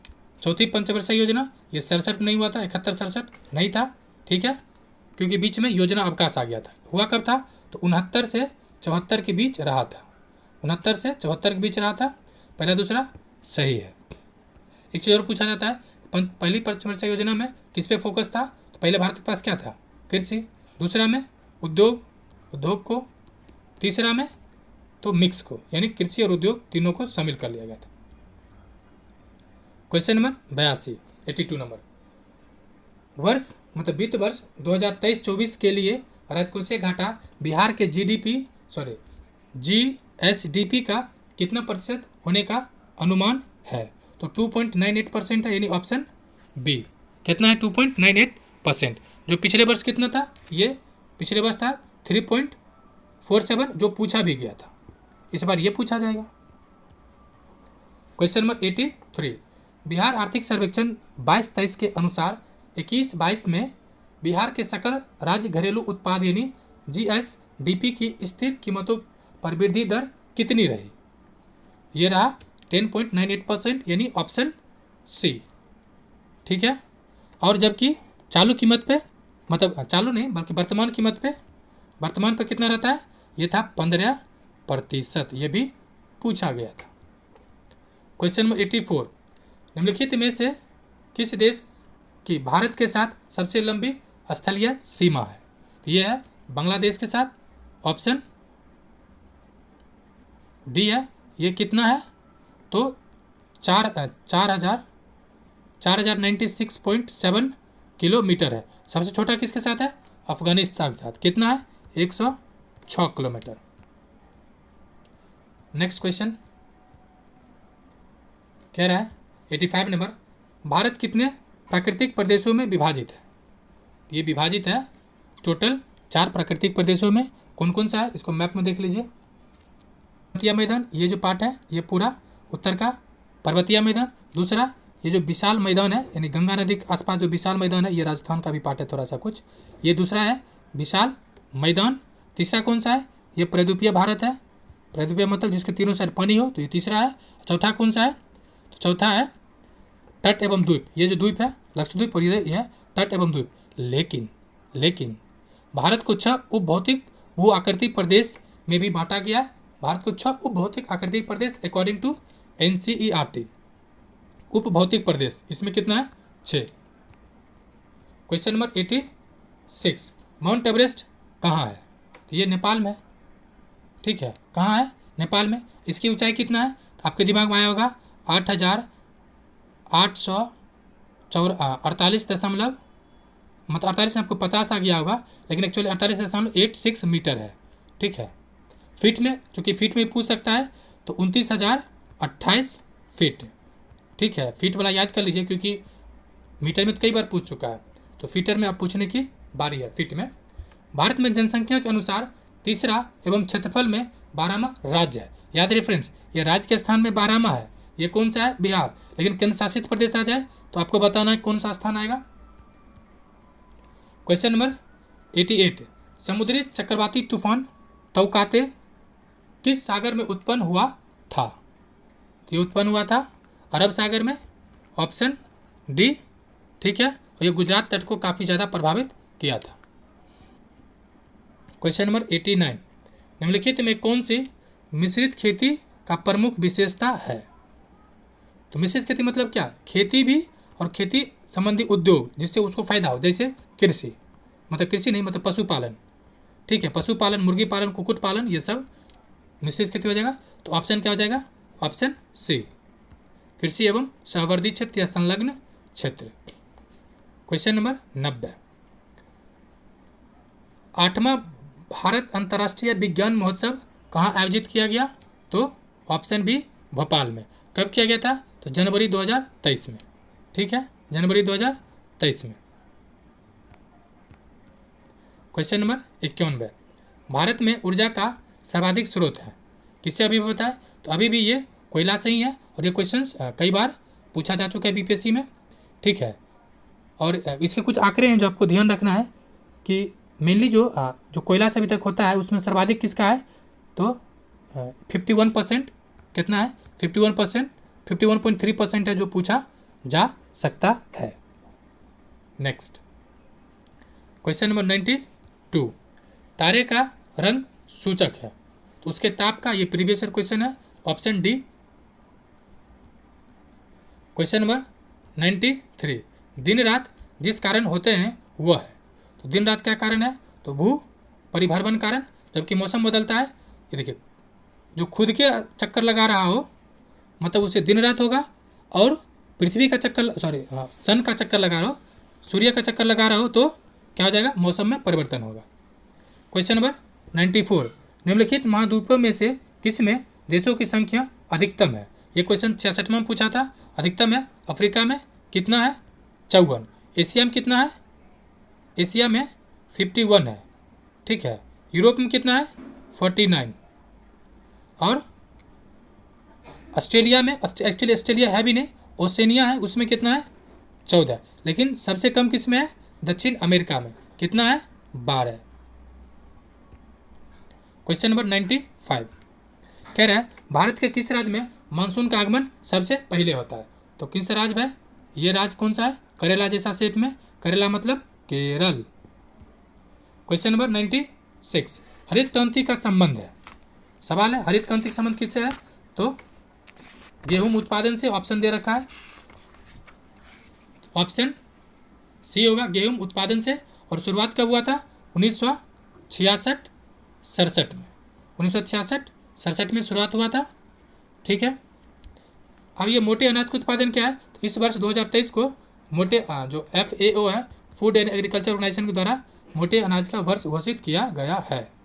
चौथी पंचवर्षीय योजना। ये 67 नहीं हुआ था, 71-67 नहीं था, ठीक है, क्योंकि बीच में योजना अवकाश आ गया था। हुआ कब था? तो 69 से 74 के बीच रहा था, 69 से 74 के बीच रहा था। पहला दूसरा सही है। एक चीज़ और पूछा जाता है, पहली पंचवर्षीय योजना में किस पे फोकस था? तो पहले भारत के पास क्या था? कृषि। दूसरा में उद्योग को। तीसरा में तो मिक्स को, यानी कृषि और उद्योग तीनों को शामिल कर लिया गया था। क्वेश्चन नंबर 82, 82 नंबर, वर्ष मतलब वित्त वर्ष 2023-24 के लिए राजकोषीय घाटा बिहार के जीएसडीपी का कितना प्रतिशत होने का अनुमान है? तो 2.98% है, यानी ऑप्शन बी। कितना है? 2.98%। जो पिछले वर्ष कितना था? ये पिछले वर्ष था 3.47, जो पूछा भी गया था। इस बार ये पूछा जाएगा। क्वेश्चन नंबर 83, बिहार आर्थिक सर्वेक्षण 22-23 के अनुसार 21-22 में बिहार के सकल राज्य घरेलू उत्पाद यानी जीएसडीपी की स्थिर कीमतों पर वृद्धि दर कितनी रही? ये रहा 10.98%, यानी ऑप्शन सी, ठीक है। और जबकि चालू कीमत पे, मतलब चालू नहीं बल्कि वर्तमान कीमत पे, वर्तमान पे कितना रहता है? ये था 15%, ये भी पूछा गया था। क्वेश्चन नंबर 84, निम्नलिखित में से किस देश की भारत के साथ सबसे लंबी स्थलीय सीमा है? तो ये है बांग्लादेश के साथ, ऑप्शन डी है। ये कितना है? तो 4096.7 किलोमीटर है। सबसे छोटा किसके साथ है? अफगानिस्तान के साथ। कितना है? 106 किलोमीटर। नेक्स्ट क्वेश्चन कह रहा है 85 नंबर, भारत कितने प्राकृतिक प्रदेशों में विभाजित है? ये विभाजित है टोटल 4 प्राकृतिक प्रदेशों में। कौन कौन सा है? इसको मैप में देख लीजिए। पर्वतीय मैदान, ये जो पार्ट है ये पूरा उत्तर का पर्वतीय मैदान। दूसरा ये जो विशाल मैदान है, यानी गंगा नदी के आसपास जो विशाल मैदान है, ये राजस्थान का भी पार्ट है थोड़ा सा कुछ। ये दूसरा है विशाल मैदान। तीसरा कौन सा है? ये प्रद्वीपीय भारत है। प्रद्वीपीय मतलब जिसके तीनों साइड पानी हो, तो ये तीसरा है। चौथा कौन सा है? तो चौथा है तट एवं द्वीप। ये जो द्वीप है लक्षद्वीप, और ये है तट एवं द्वीप। लेकिन भारत को 6 उप भौतिक भू आकृति प्रदेश में भी बांटा गया। भारत को 6 उप भौतिक आकृतिक प्रदेश अकॉर्डिंग टू NCERT। उप भौतिक प्रदेश इसमें कितना है? 6। क्वेश्चन नंबर 86, माउंट एवरेस्ट कहाँ है? तो ये नेपाल में है, ठीक है। कहाँ है? नेपाल में। इसकी ऊंचाई कितना है? तो आपके दिमाग में आया होगा 8,848 दशमलव, मतलब 48 में आपको 50 आ गया होगा, लेकिन एक्चुअली 48.86 मीटर है, ठीक है। फीट में, चूँकि फीट में पूछ सकता है, तो 29,028 फीट, ठीक है। फीट वाला याद कर लीजिए, क्योंकि मीटर में तो कई बार पूछ चुका है, तो फीटर में आप पूछने की बारी है फीट में। भारत में जनसंख्या के अनुसार तीसरा एवं क्षेत्रफल में 12वां राज्य है। याद रेफरेंस, ये राज्य के स्थान में 12वां है। ये कौन सा है? बिहार। लेकिन केंद्र शासित प्रदेश आ जाए तो आपको बताना है कौन सा स्थान आएगा। क्वेश्चन नंबर 88, समुद्री चक्रवाती तूफान तौकाते किस सागर में उत्पन्न हुआ था? तो ये उत्पन्न हुआ था अरब सागर में, ऑप्शन डी, ठीक है। और ये गुजरात तट को काफ़ी ज़्यादा प्रभावित किया था। क्वेश्चन नंबर 89, निम्नलिखित में कौन सी मिश्रित खेती का प्रमुख विशेषता है? तो मिश्रित खेती मतलब क्या? खेती भी और खेती संबंधी उद्योग जिससे उसको फायदा हो, जैसे कृषि, मतलब कृषि नहीं मतलब पशुपालन, ठीक है। पशुपालन, मुर्गी पालन, कुक्कुट पालन, ये सब मिश्रित खेती हो जाएगा। तो ऑप्शन क्या हो जाएगा? ऑप्शन सी, कृषि एवं सहवर्ती क्षेत्र या संलग्न क्षेत्र। क्वेश्चन नंबर 90, 8वां भारत अंतर्राष्ट्रीय विज्ञान महोत्सव कहाँ आयोजित किया गया? तो ऑप्शन बी, भोपाल में। कब किया गया था? तो जनवरी 2023 में, ठीक है, जनवरी 2023 में। क्वेश्चन नंबर 91, भारत में ऊर्जा का सर्वाधिक स्रोत है किससे अभी भी बताया? तो अभी भी ये कोयला से ही है, और ये क्वेश्चन कई बार पूछा जा चुका है बीपीएससी में, ठीक है। और इसके कुछ आंकड़े हैं जो आपको ध्यान रखना है कि मेनली जो कोयला से अभी तक होता है उसमें सर्वाधिक किसका है, तो 51% कितना है, 51%, 51.3% है जो पूछा जा सकता है। नेक्स्ट क्वेश्चन नंबर 92, तारे का रंग सूचक है, तो उसके ताप का, ये प्रीवियस ईयर क्वेश्चन है, ऑप्शन डी। क्वेश्चन नंबर 93, दिन रात जिस कारण होते हैं वह है, तो दिन रात क्या कारण है, तो भू परिभ्रमण कारण, जबकि मौसम बदलता है, ये देखिए जो खुद के चक्कर लगा रहा हो मतलब उसे दिन रात होगा, और पृथ्वी का चक्कर सन का चक्कर लगा रहा हो, सूर्य का चक्कर लगा रहा हो तो क्या हो जाएगा, मौसम में परिवर्तन होगा। क्वेश्चन नंबर 94, निम्नलिखित महाद्वीपों में से किसमें देशों की संख्या अधिकतम है, ये क्वेश्चन 66 में पूछा था। अधिकतम है अफ्रीका में कितना है, 54। एशिया में कितना है, एशिया में 51 है, ठीक है। यूरोप में कितना है, 49। और ऑस्ट्रेलिया में, एक्चुअली ऑस्ट्रेलिया है भी नहीं, ओसेनिया है, उसमें कितना है, 14। लेकिन सबसे कम किस में है, दक्षिण अमेरिका में, कितना है, 12। क्वेश्चन नंबर 95 कह रहा है भारत के किस राज्य में मानसून का आगमन सबसे पहले होता है, तो किस राज्य में, ये राज्य कौन सा है, करेला जैसा शेप में, करेला मतलब केरल। क्वेश्चन नंबर 96, हरित क्रांति का संबंध है, सवाल है हरित क्रांति का संबंध किससे है, तो गेहूं उत्पादन से, ऑप्शन दे रखा है, ऑप्शन सी होगा गेहूं उत्पादन से। और शुरुआत कब हुआ था, 1966-67 में, 1966-67 में शुरुआत हुआ था, ठीक है। अब ये मोटे अनाज का उत्पादन क्या है, तो इस वर्ष 2023 को मोटे जो FAO है, फूड एंड एग्रीकल्चर ऑर्गेनाइजेशन के द्वारा मोटे अनाज का वर्ष घोषित किया गया है।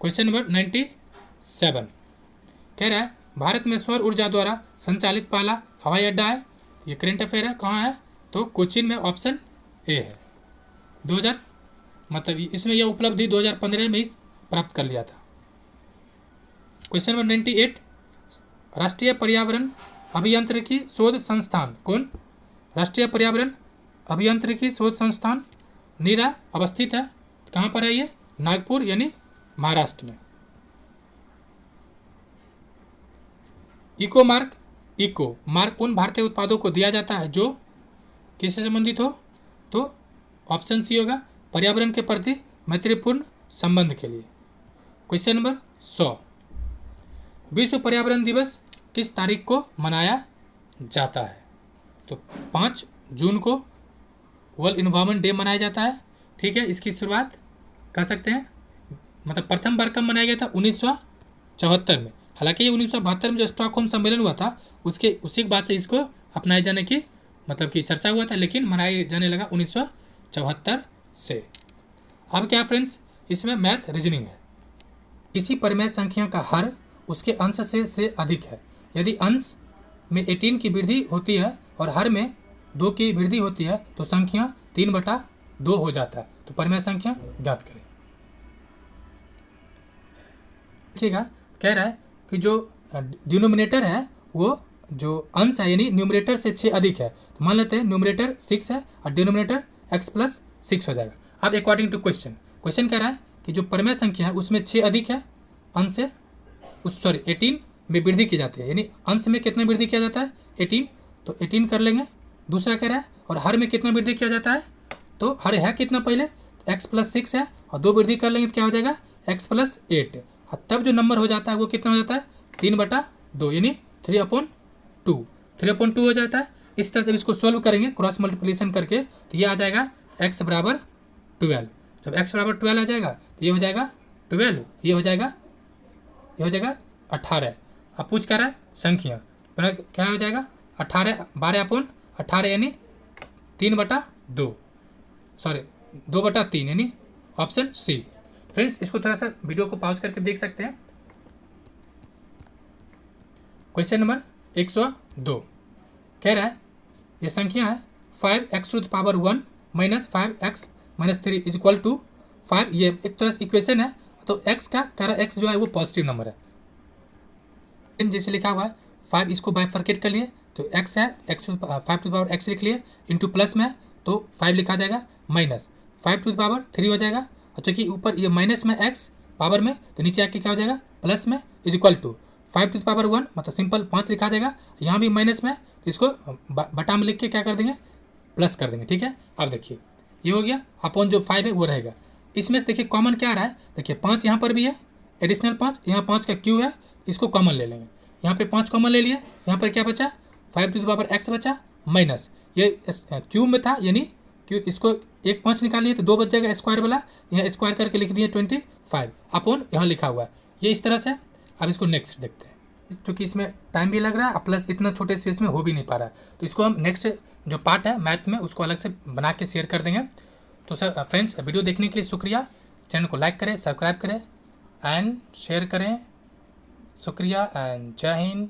क्वेश्चन नंबर 97 कह रहा है भारत में सौर ऊर्जा द्वारा संचालित पहला हवाई अड्डा है, ये करेंट अफेयर है, कहाँ है, तो कोचीन में, ऑप्शन ए है। 2000 मतलब इसमें यह उपलब्धि 2015 में ही प्राप्त कर लिया था। क्वेश्चन नंबर 98, राष्ट्रीय पर्यावरण अभियांत्रिकी शोध संस्थान कौन, राष्ट्रीय पर्यावरण अभियांत्रिकी शोध संस्थान नीरा अवस्थित है, कहाँ पर है ये, नागपुर यानी महाराष्ट्र में। इको मार्क उन भारतीय उत्पादों को दिया जाता है जो किससे संबंधित हो, तो ऑप्शन सी होगा पर्यावरण के प्रति मैत्रीपूर्ण संबंध के लिए। क्वेश्चन नंबर 100, विश्व पर्यावरण दिवस किस तारीख को मनाया जाता है, तो 5 जून को वर्ल्ड इन्वायरमेंट डे मनाया जाता है, ठीक है। इसकी शुरुआत कर सकते हैं, मतलब प्रथम बार कब मनाया गया था, 1974 में। हालांकि ये 1972 में जो स्टॉकहोम सम्मेलन हुआ था उसी के बाद से इसको अपनाए जाने की मतलब कि चर्चा हुआ था, लेकिन मनाया जाने लगा 1974 से। अब क्या फ्रेंड्स, इसमें मैथ रीजनिंग है। किसी परिमेय संख्या का हर उसके अंश से अधिक है, यदि अंश में 18 की वृद्धि होती है और हर में 2 की वृद्धि होती है तो संख्या 3/2 हो जाता है, तो परिमेय संख्या ज्ञात करें। देखिएगा कह रहा है कि जो डिनोमिनेटर है वो जो अंश है यानी न्यूमरेटर से 6 अधिक है, तो मान लेते हैं न्यूमरेटर 6 है और डिनोमिनेटर x+6 हो जाएगा। अब अकॉर्डिंग टू क्वेश्चन कह रहा है कि जो परिमेय संख्या है उसमें 6 अधिक है, अंश से 18 में वृद्धि की जाती है, यानी अंश में कितना वृद्धि किया जाता है, 18, तो 18 कर लेंगे। दूसरा कह रहा है और हर में कितना वृद्धि किया जाता है, तो हर है कितना पहले, x+6 है और 2 वृद्धि कर लेंगे तो क्या हो जाएगा, x+8, और तब जो नंबर हो जाता है वो कितना हो जाता है, 3/2 यानी 3/2 हो जाता है। इस तरह से इसको सॉल्व करेंगे क्रॉस मल्टीप्लिकेशन करके, तो ये आ जाएगा x = 12। जब x = 12 आ जाएगा तो ये हो जाएगा 12, ये हो जाएगा 18। अब पूछ कर रहा है संख्या, क्या हो जाएगा, 12/18 यानी 3/2, सॉरी 2/3 यानी ऑप्शन सी। फ्रेंड्स इसको थोड़ा सा वीडियो को पॉज करके देख सकते हैं। क्वेश्चन नंबर 102 कह रहा है ये संख्या है 5x⁻1 - 5x - 3 = 5, ये एक तरह से इक्वेशन है। तो x का कह रहा है x जो है वो पॉजिटिव नंबर है, जैसे लिखा हुआ है 5, इसको बाइफरकेट कर लिए तो x है, x 5 टू पावर x लिख लिए, इंटू प्लस में तो 5 लिखा जाएगा, माइनस 5 टू पावर 3 हो जाएगा, और चूँकि ऊपर ये माइनस में x पावर में तो नीचे आके क्या हो जाएगा प्लस में, is equal to 5 to power 1 मतलब सिंपल 5 लिखा जाएगा, यहाँ भी माइनस में तो इसको बटा में लिख के क्या कर देंगे प्लस कर देंगे। ठीक है, अब देखिए ये हो गया, अपॉन जो 5 है वो रहेगा। इसमें से देखिए कॉमन क्या आ रहा है, देखिए 5 यहाँ पर भी है, एडिशनल 5, यहाँ 5 का क्यू है, इसको कॉमन ले लेंगे, यहाँ पे 5 कॉमन ले लिए, यहाँ पर क्या बचा 5 टू द पावर x बचा, माइनस ये क्यू में था यानी क्यू, इसको एक 5 निकालिए तो 2 बच जाएगा स्क्वायर वाला, यहाँ स्क्वायर करके लिख दिए 25 अपॉन यहाँ लिखा हुआ है, ये इस तरह से। अब इसको नेक्स्ट देखते हैं, क्योंकि इसमें टाइम भी लग रहा है प्लस इतना छोटे स्पेस में हो भी नहीं पा रहा है, तो इसको हम नेक्स्ट जो पार्ट है मैथ में उसको अलग से बना के शेयर कर देंगे। तो सर फ्रेंड्स वीडियो देखने के लिए शुक्रिया, चैनल को लाइक करें, सब्सक्राइब करें एंड शेयर करें, शुक्रिया एंड जय हिंद।